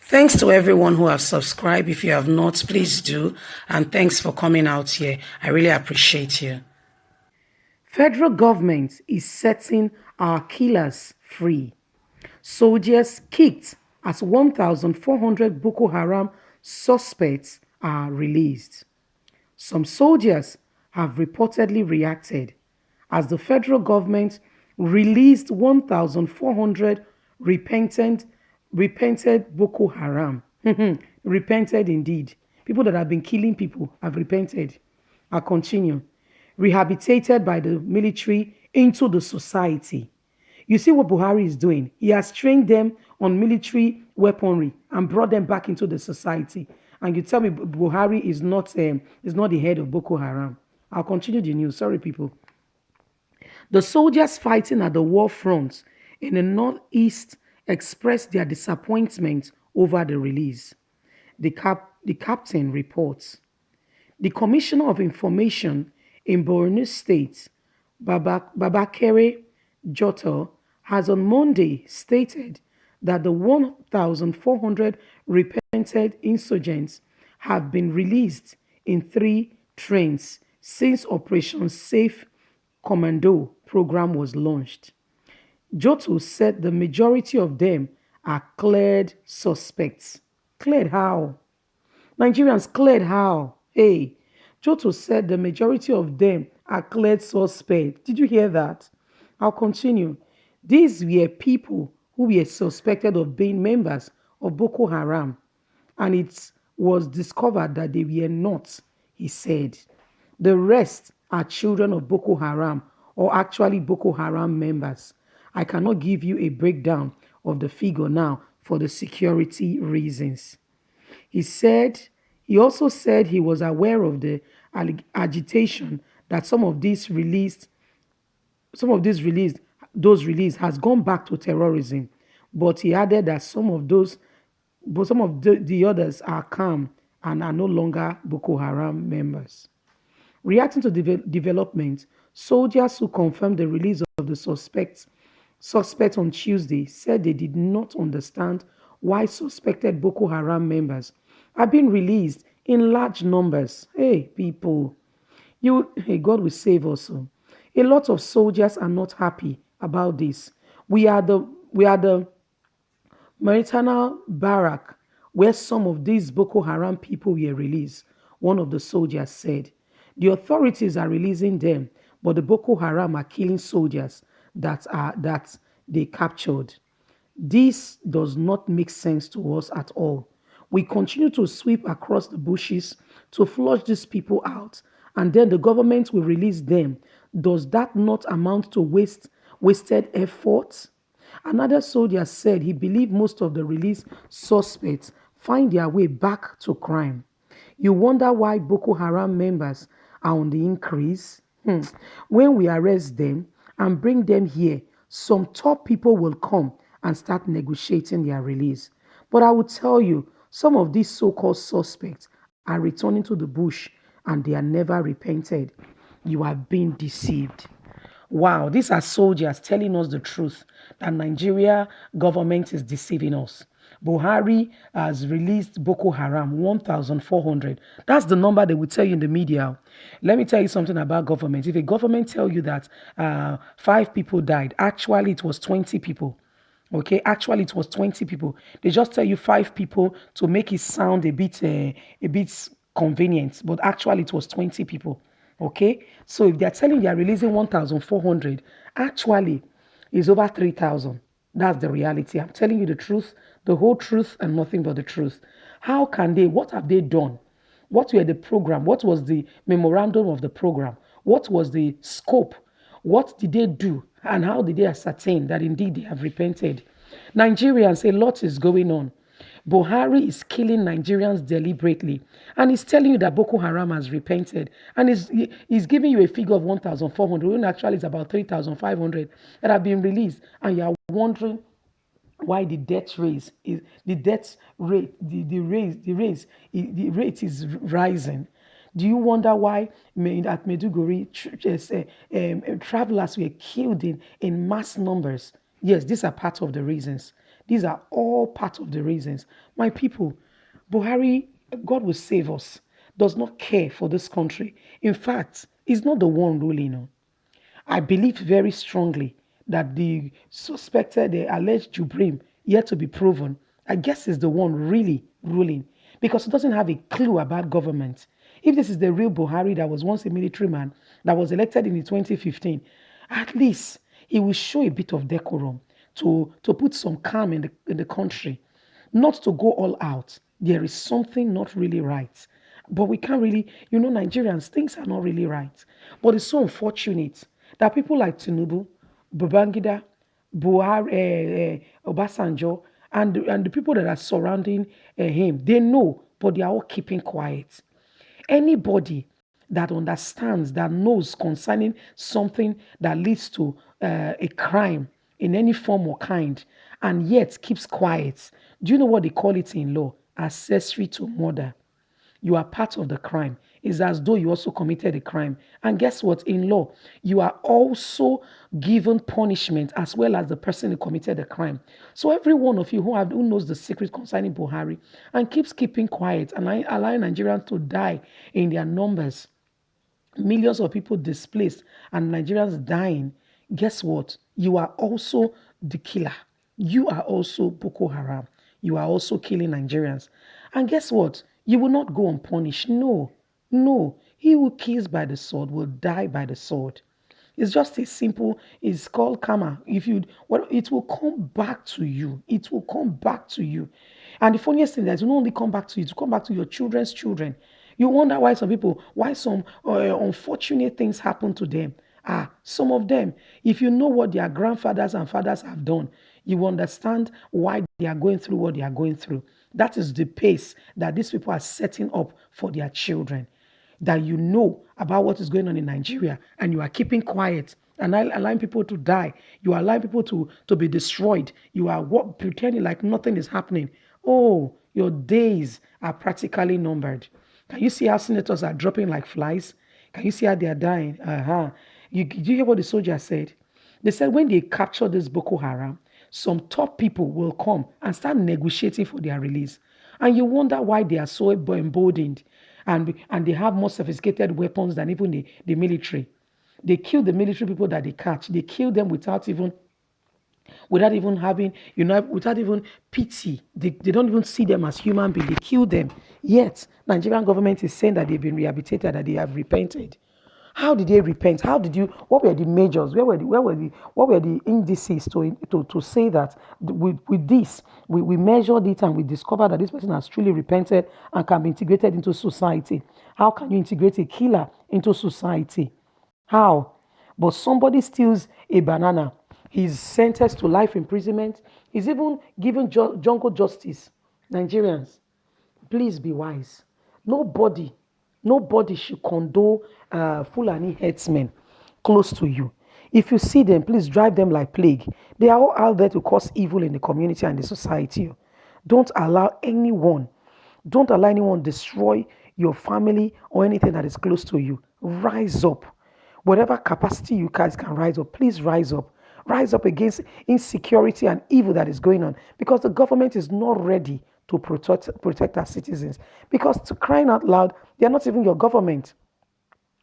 Thanks to everyone who have subscribed. If you have not, please do. And thanks for coming out here. I really appreciate you. Federal government is setting our killers free. Soldiers kicked as 1,400 Boko Haram suspects are released. Some soldiers have reportedly reacted as the federal government released 1,400 repentant, repented Boko Haram. Repented indeed. People that have been killing people have repented. I'll continue. Rehabilitated by the military into the society. You see what Buhari is doing? He has trained them on military weaponry and brought them back into the society. And you tell me Buhari is not the head of Boko Haram. I'll continue the news. Sorry, people. The soldiers fighting at the war front in the northeast expressed their disappointment over the release. The captain reports. The Commissioner of Information in Borno State, Babakere Jotto, has on Monday stated that the 1,400 repented insurgents have been released in 3 trains since Operation Safe Commando program was launched. Jotto said the majority of them are cleared suspects. Cleared how? Nigerians cleared how? Hey, Jotto said the majority of them are cleared suspects. Did you hear that? I'll continue. These were people who were suspected of being members of Boko Haram, and it was discovered that they were not, he said. The rest are children of Boko Haram, or actually Boko Haram members. I cannot give you a breakdown of the figure now for the security reasons. He also said he was aware of the agitation that those released has gone back to terrorism. But he added that some of the others are calm and are no longer Boko Haram members. Reacting to development, soldiers who confirmed the release of the suspect on Tuesday said they did not understand why suspected Boko Haram members are being released in large numbers. Hey, people, hey, God will save us. A lot of soldiers are not happy about this. We are the Maritana barrack where some of these Boko Haram people were released, one of the soldiers said. The authorities are releasing them, but the Boko Haram are killing soldiers that they captured. This does not make sense to us at all. We continue to sweep across the bushes to flush these people out, and then the government will release them. Does that not amount to wasted effort? Another soldier said he believed most of the released suspects find their way back to crime. You wonder why Boko Haram members are on the increase? When we arrest them and bring them here, some top people will come and start negotiating their release. But I will tell you, some of these so-called suspects are returning to the bush and they are never repented. You are being deceived. Wow, these are soldiers telling us the truth that Nigeria government is deceiving us. Buhari has released Boko Haram 1,400. That's the number they will tell you in the media. Let me tell you something about government. If a government tell you that 5 people died, actually it was 20 people. Okay, actually it was 20 people. They just tell you 5 people to make it sound a bit convenient, but actually it was 20 people. Okay, so if they're telling you are releasing 1,400, actually it's over 3,000. That's the reality. I'm telling you the truth, the whole truth, and nothing but the truth. How can they? What have they done? What were the program? What was the memorandum of the program? What was the scope? What did they do? And how did they ascertain that indeed they have repented? Nigerians, a lot is going on. Buhari is killing Nigerians deliberately. And he's telling you that Boko Haram has repented. And he's giving you a figure of 1,400, when actually it's about 3,500 that have been released. And you're wondering why the death rate is the rate is rising. Do you wonder why at Meduguri travelers were killed in mass numbers? Yes, these are part of the reasons. These are all part of the reasons. My people, Buhari, God will save us, does not care for this country. In fact, he's not the one ruling. No. I believe very strongly that the suspected, the alleged Jubrim, yet to be proven, I guess is the one really ruling because he doesn't have a clue about government. If this is the real Buhari that was once a military man that was elected in the 2015, at least he will show a bit of decorum to put some calm in the country, not to go all out. There is something not really right. But we can't really, Nigerians, things are not really right. But it's so unfortunate that people like Tinubu, Babangida, Buhari, Obasanjo, and the people that are surrounding him, they know, but they are all keeping quiet. Anybody that understands, that knows concerning something that leads to a crime in any form or kind, and yet keeps quiet, do you know what they call it in law? Accessory to murder. You are part of the crime. It's as though you also committed a crime. And guess what? In law, you are also given punishment as well as the person who committed the crime. So every one of you who knows the secret concerning Buhari and keeps keeping quiet and allowing Nigerians to die in their numbers, millions of people displaced and Nigerians dying, guess what? You are also the killer. You are also Boko Haram. You are also killing Nigerians. And guess what? You will not go unpunished. No, no. He who kills by the sword will die by the sword. It's just a simple, it's called karma. It will come back to you. It will come back to you. And the funniest thing is, it will not only come back to you, it will come back to your children's children. You wonder why some unfortunate things happen to them. Some of them, if you know what their grandfathers and fathers have done, you understand why they are going through what they are going through. That is the pace that these people are setting up for their children. That you know about what is going on in Nigeria and you are keeping quiet and allowing people to die. You are allowing people to be destroyed. You are pretending like nothing is happening. Oh, your days are practically numbered. Can you see how senators are dropping like flies? Can you see how they are dying? Did you hear what the soldier said? They said when they capture this Boko Haram, some top people will come and start negotiating for their release. And you wonder why they are so emboldened and they have more sophisticated weapons than even the military. They kill the military people that they catch. They kill them without even having, without even pity. They don't even see them as human beings. They kill them. Yet, Nigerian government is saying that they've been rehabilitated, that they have repented. How did they repent? What were the measures? What were the indices to say that with this, we measured it and we discovered that this person has truly repented and can be integrated into society? How can you integrate a killer into society? How? But somebody steals a banana. He's sentenced to life imprisonment. He's even given jungle justice. Nigerians, please be wise. Nobody, nobody should condone Fulani herdsmen close to you. If you see them, please drive them like plague. They are all out there to cause evil in the community and the society. Don't allow anyone, don't allow anyone destroy your family or anything that is close to you. Rise up. Whatever capacity you guys can rise up, please rise up. Rise up against insecurity and evil that is going on because the government is not ready to protect our citizens. Because to crying out loud, they are not even your government.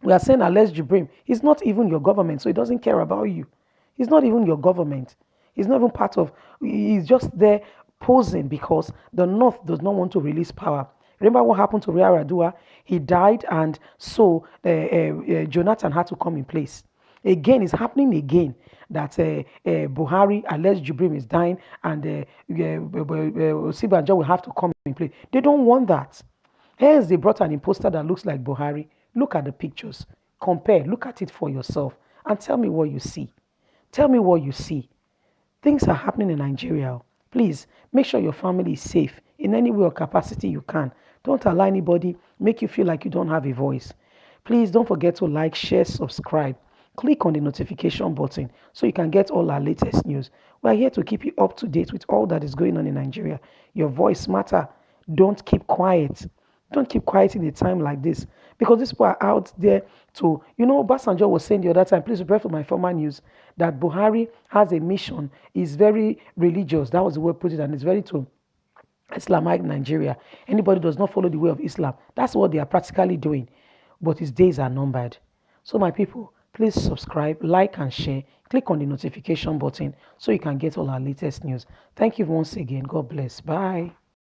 We are saying alleged Jibrim. He's not even your government, so he doesn't care about you. He's not even your government. He's not even part of, he's just there posing because the North does not want to release power. Remember what happened to Ria Radua? He died, and so Jonathan had to come in place. Again, it's happening again that Buhari, alleged Jibrim, is dying, and Osibanjo will have to come in place. They don't want that. Hence, they brought an imposter that looks like Buhari. Look at the pictures, compare, look at it for yourself, and tell me what you see. Tell me what you see. Things are happening in Nigeria. Please make sure your family is safe in any way or capacity you can. Don't allow anybody make you feel like you don't have a voice. Please don't forget to like, share, subscribe. Click on the notification button so you can get all our latest news. We're here to keep you up to date with all that is going on in Nigeria. Your voice matter. Don't keep quiet. Don't keep quiet in a time like this because these people are out there to, Basanjo was saying the other time, please refer to my former news, that Buhari has a mission, is very religious. That was the way I put it, and it's very to Islamite Nigeria. Anybody does not follow the way of Islam, that's what they are practically doing. But his days are numbered. So, my people, please subscribe, like, and share. Click on the notification button so you can get all our latest news. Thank you once again. God bless. Bye.